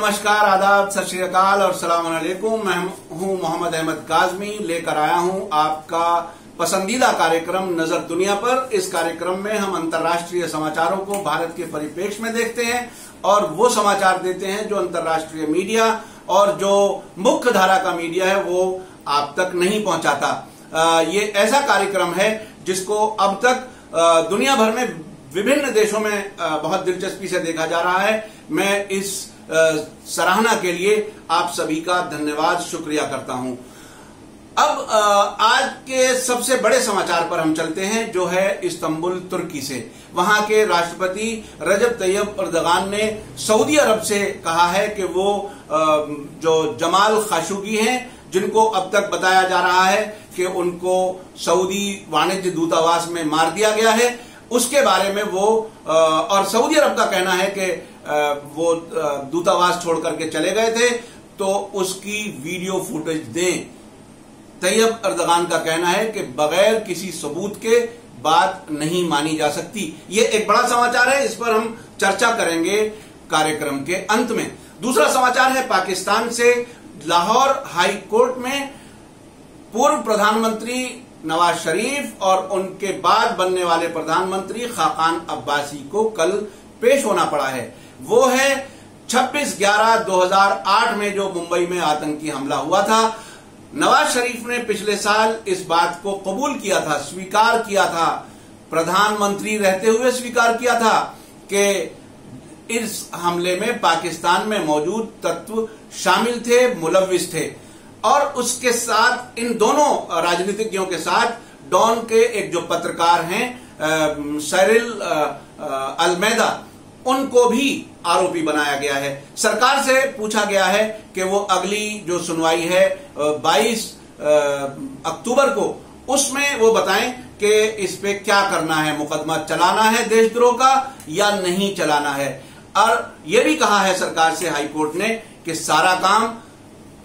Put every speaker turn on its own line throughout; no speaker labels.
नमस्कार, आदाब, सत श्री अकाल और सलाम अलैकुम। मैं हूं मोहम्मद अहमद काज़मी, लेकर आया हूं आपका पसंदीदा कार्यक्रम नजर दुनिया पर। इस कार्यक्रम में हम अंतर्राष्ट्रीय समाचारों को भारत के परिप्रेक्ष्य में देखते हैं और वो समाचार देते हैं जो अंतर्राष्ट्रीय मीडिया और जो मुख्य धारा का मीडिया है वो आप तक नहीं पहुंचाता। ये ऐसा कार्यक्रम है जिसको अब तक दुनिया भर में विभिन्न देशों में बहुत दिलचस्पी से देखा जा रहा है। मैं इस सराहना के लिए आप सभी का धन्यवाद, शुक्रिया करता हूं। अब आज के सबसे बड़े समाचार पर हम चलते हैं, जो है इस्तांबुल तुर्की से। वहां के राष्ट्रपति रजब तैयब अर्दगान ने सऊदी अरब से कहा है कि वो जो जमाल खाशोगी हैं, जिनको अब तक बताया जा रहा है कि उनको सऊदी वाणिज्य दूतावास में मार दिया गया है, उसके बारे में वो और सऊदी अरब का कहना है कि वो दूतावास छोड़ करके चले गए थे, तो उसकी वीडियो फुटेज दें। तैयब अर्दगान का कहना है कि बगैर किसी सबूत के बात नहीं मानी जा सकती। ये एक बड़ा समाचार है, इस पर हम चर्चा करेंगे कार्यक्रम के अंत में। दूसरा समाचार है पाकिस्तान से। लाहौर हाई कोर्ट में पूर्व प्रधानमंत्री नवाज शरीफ और उनके बाद बनने वाले प्रधानमंत्री खाकान अब्बासी को कल पेश होना पड़ा है। वो है 26/11/2008 में जो मुंबई में आतंकी हमला हुआ था। नवाज शरीफ ने पिछले साल इस बात को कबूल किया था, स्वीकार किया था, प्रधानमंत्री रहते हुए स्वीकार किया था कि इस हमले में पाकिस्तान में मौजूद तत्व शामिल थे, मुलव्विस थे। और उसके साथ इन दोनों राजनीतिज्ञों के साथ डॉन के एक जो पत्रकार हैं साइरिल अलमेदा, उनको भी आरोपी बनाया गया है। सरकार से पूछा गया है कि वो अगली जो सुनवाई है 22 अक्टूबर को, उसमें वो बताएं कि इस पे क्या करना है, मुकदमा चलाना है देशद्रोह का या नहीं चलाना है। और ये भी कहा है सरकार से हाईकोर्ट ने कि सारा काम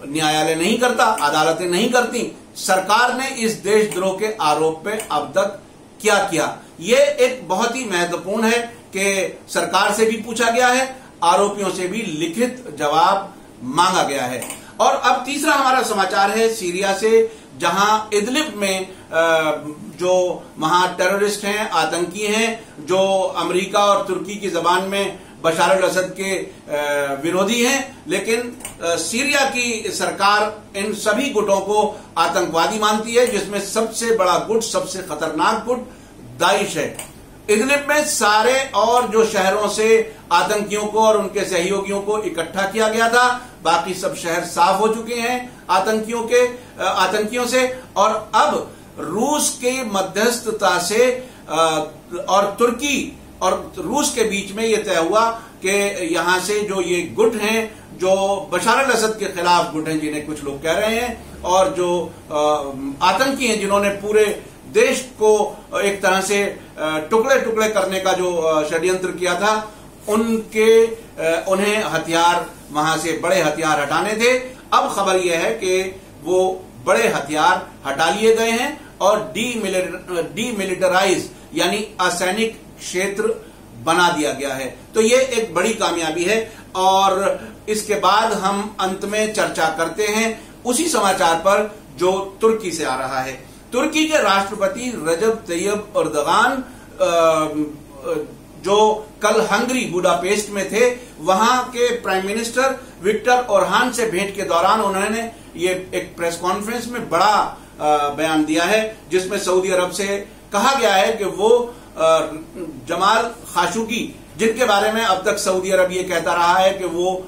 न्यायालय नहीं करता, अदालतें नहीं करती, सरकार ने इस देशद्रोह के आरोप पे अब तक क्या किया। ये एक बहुत ही महत्वपूर्ण है कि सरकार से भी पूछा गया है, आरोपियों से भी लिखित जवाब मांगा गया है। और अब तीसरा हमारा समाचार है सीरिया से, जहां इदलिब में जो वहां टेररिस्ट हैं, आतंकी हैं, जो अमेरिका और तुर्की की जबान में बशार अल असद के विरोधी हैं, लेकिन सीरिया की सरकार इन सभी गुटों को आतंकवादी मानती है, जिसमें सबसे बड़ा गुट, सबसे खतरनाक गुट दाइश है। इदलिब में सारे और जो शहरों से आतंकियों को और उनके सहयोगियों को इकट्ठा किया गया था, बाकी सब शहर साफ हो चुके हैं आतंकियों से। और अब रूस के मध्यस्थता से और तुर्की और रूस के बीच में यह तय हुआ कि यहां से जो ये गुट हैं, जो बशार अल असद के खिलाफ गुट हैं, जिन्हें कुछ लोग कह रहे हैं, और जो आतंकी हैं जिन्होंने पूरे देश को एक तरह से टुकड़े टुकड़े करने का जो षड्यंत्र किया था, उन्हें हथियार, वहां से बड़े हथियार हटाने थे। अब खबर यह है कि वो बड़े हथियार हटा लिए गए हैं और डीमिलिटराइज यानी असैनिक क्षेत्र बना दिया गया है। तो ये एक बड़ी कामयाबी है। और इसके बाद हम अंत में चर्चा करते हैं उसी समाचार पर जो तुर्की से आ रहा है। तुर्की के राष्ट्रपति रजब तैयब अर्दगान जो कल हंगरी बुडापेस्ट में थे, वहां के प्राइम मिनिस्टर विक्टर ओरहान से भेंट के दौरान उन्होंने ये एक प्रेस कॉन्फ्रेंस में बड़ा बयान दिया है, जिसमें सऊदी अरब से कहा गया है कि वो जमाल खाशोगी, जिनके बारे में अब तक सऊदी अरब ये कहता रहा है कि वो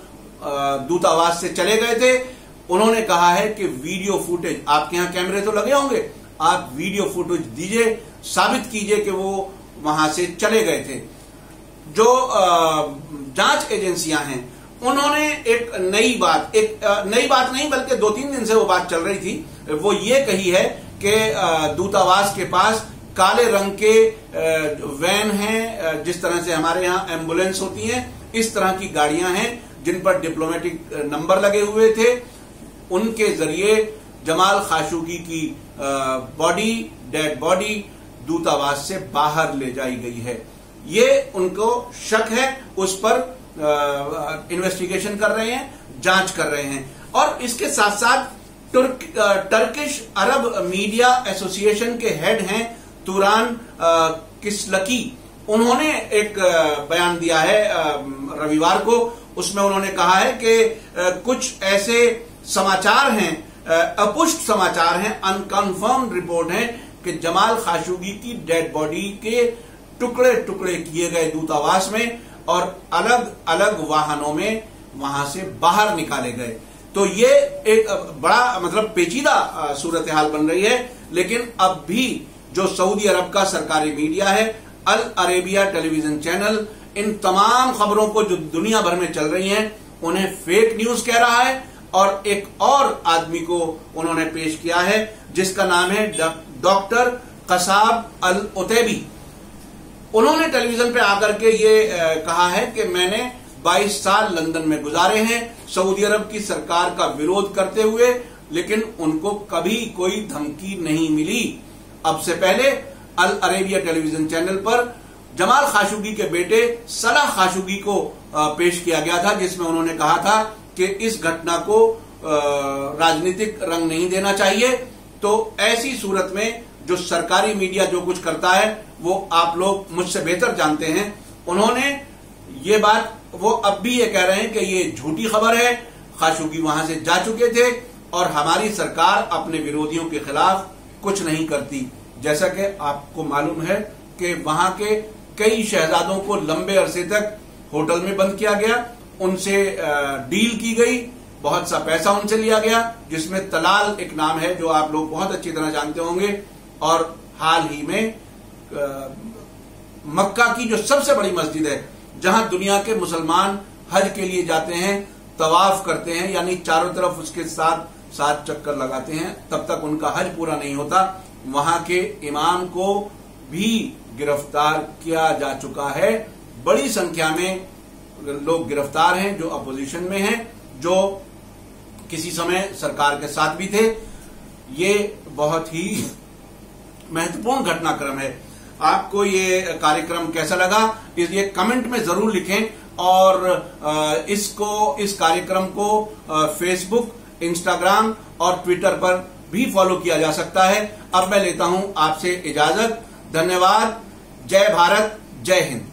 दूतावास से चले गए थे, उन्होंने कहा है कि वीडियो फुटेज, आपके यहां कैमरे तो लगे होंगे, आप वीडियो फुटेज दीजिए, साबित कीजिए कि वो वहां से चले गए थे। जो जांच एजेंसियां हैं, उन्होंने एक नई बात नहीं बल्कि 2-3 दिन से वो बात चल रही थी, वो ये कही है कि दूतावास के पास काले रंग के वैन हैं, जिस तरह से हमारे यहाँ एम्बुलेंस होती हैं, इस तरह की गाड़ियां हैं जिन पर डिप्लोमेटिक नंबर लगे हुए थे। उनके जरिए जमाल खाशोगी की डेड बॉडी दूतावास से बाहर ले जाई गई है। ये उनको शक है उस पर, इन्वेस्टिगेशन कर रहे हैं, जांच कर रहे हैं। और इसके साथ साथ टर्किश अरब मीडिया एसोसिएशन के हेड हैं तुरान किसलकी, उन्होंने एक बयान दिया है रविवार को। उसमें उन्होंने कहा है कि कुछ ऐसे समाचार हैं, अपुष्ट समाचार हैं, अनकन्फर्म्ड रिपोर्ट है कि जमाल खाशोगी की डेड बॉडी के टुकड़े टुकड़े किए गए दूतावास में और अलग अलग वाहनों में वहां से बाहर निकाले गए। तो ये एक बड़ा पेचीदा सूरत हाल बन रही है। लेकिन अब भी जो सऊदी अरब का सरकारी मीडिया है, अल अरेबिया टेलीविजन चैनल, इन तमाम खबरों को जो दुनिया भर में चल रही हैं उन्हें फेक न्यूज कह रहा है। और एक और आदमी को उन्होंने पेश किया है जिसका नाम है डॉक्टर कसाब अल उतैबी। उन्होंने टेलीविजन पे आकर के ये कहा है कि मैंने 22 साल लंदन में गुजारे हैं सऊदी अरब की सरकार का विरोध करते हुए, लेकिन उनको कभी कोई धमकी नहीं मिली। अब से पहले अल अरेबिया टेलीविजन चैनल पर जमाल खाशोगी के बेटे सलाह खाशोगी को पेश किया गया था, जिसमें उन्होंने कहा था कि इस घटना को राजनीतिक रंग नहीं देना चाहिए। तो ऐसी सूरत में जो सरकारी मीडिया जो कुछ करता है वो आप लोग मुझसे बेहतर जानते हैं। उन्होंने ये बात, वो अब भी ये कह रहे हैं कि ये झूठी खबर है, खाशोगी वहां से जा चुके थे और हमारी सरकार अपने विरोधियों के खिलाफ कुछ नहीं करती। जैसा कि आपको मालूम है कि वहां के कई शहजादों को लंबे अरसे तक होटल में बंद किया गया, उनसे डील की गई, बहुत सा पैसा उनसे लिया गया, जिसमें तलाल एक नाम है जो आप लोग बहुत अच्छी तरह जानते होंगे। और हाल ही में मक्का की जो सबसे बड़ी मस्जिद है, जहां दुनिया के मुसलमान हज के लिए जाते हैं, तवाफ करते हैं, यानी चारों तरफ उसके साथ 7 चक्कर लगाते हैं, तब तक उनका हज पूरा नहीं होता, वहां के इमाम को भी गिरफ्तार किया जा चुका है। बड़ी संख्या में लोग गिरफ्तार हैं जो अपोजिशन में हैं, जो किसी समय सरकार के साथ भी थे। ये बहुत ही महत्वपूर्ण घटनाक्रम है। आपको ये कार्यक्रम कैसा लगा इसलिए कमेंट में जरूर लिखें। और इस कार्यक्रम को फेसबुक, इंस्टाग्राम और ट्विटर पर भी फॉलो किया जा सकता है। अब मैं लेता हूं आपसे इजाजत। धन्यवाद। जय भारत, जय हिंद।